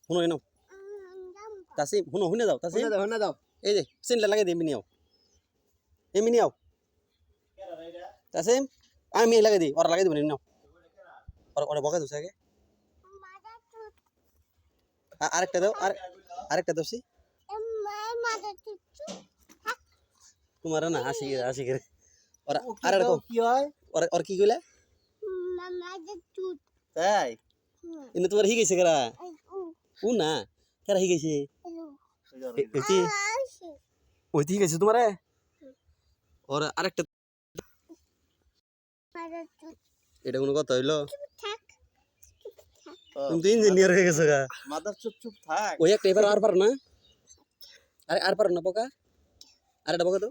শুনো এনো তাসিম শুনো শুনে যাও তাসিম শুনে দাও এই যে চেনটা লাগাই দে এমনি নিও তাসিম আমি লাগাই দিই ওরা লাগাই দিব নাও ওরা বকা দিছে আগে আরেকটা দাও আরেকটা দাও সি তোমার না আসি করে ওরা আরে কি হয় ওরা কি কইলা তাই ইনে তোমার হিগেছে কেরা উ না কেরা হিগেছে ওইটি হিগেছে তোমারে ওরা আরেকটা এটা কোনো কথা হইলো তুমি তো ইঞ্জিনিয়ার হয়ে গেছো গা মাদার চুপ থাক ওই একটা এবার আর পার না আরে আর পার না পোকা আরেকটা পোকা তো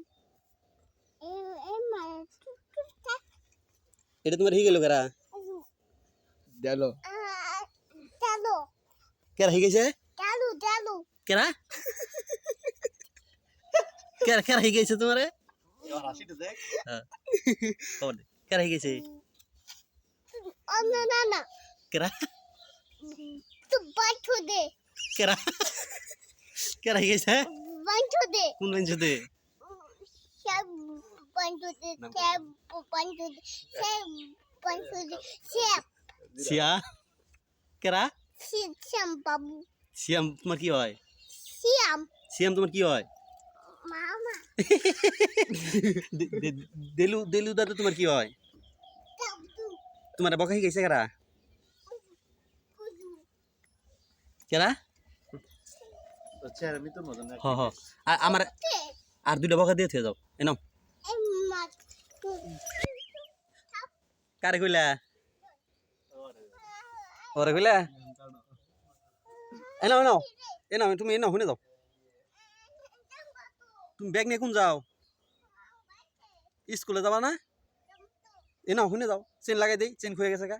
এটা তোমার হিগেলো কেরা দেলো কেরা হিগেছে কেরা কেরা কেরা হিগেছে তোমারে এবার হাসিটা দেখ হ্যাঁ খবর দে কেরা হিগেছে কেরা কেরা কেরা হিগেছে কোন বেঞ্চতে সিয়া কেরা সিয়াম তোমার কি হয় সিয়াম তোমার কি হয় দেলু দাদা তোমার কি হয় তোমার বকা হিগেছে কেরা কেরা আচ্ছা আমি তো মজা না হ হ আমার আর দুইটা বকা দিয়ে থে যাও এনো কারে কইলা ওরে কইলা এনো তুমি এনো শুনে যাও তুমি ব্যাগ নিয়ে কোন যাও স্কুলে যাবা না এনো শুনে যাও চেন লাগাই দেই চেন খুঁয়ে গেছে গা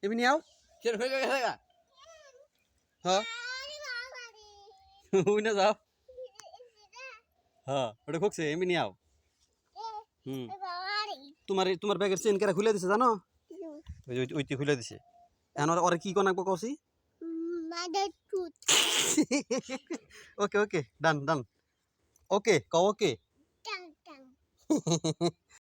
এমনি আও কেন হয়ে গেছে গা হ্যাঁ শুনে যাও হ্যাঁ ওটা খুঁজছে এমনি আও তোমার ব্যাগের চেন কেরা খুলে দিছে জানো ওইটি খুলে দিছে এখন ওরা কি কোনাকবো কছি ওকে ডান ওকে ক ওকে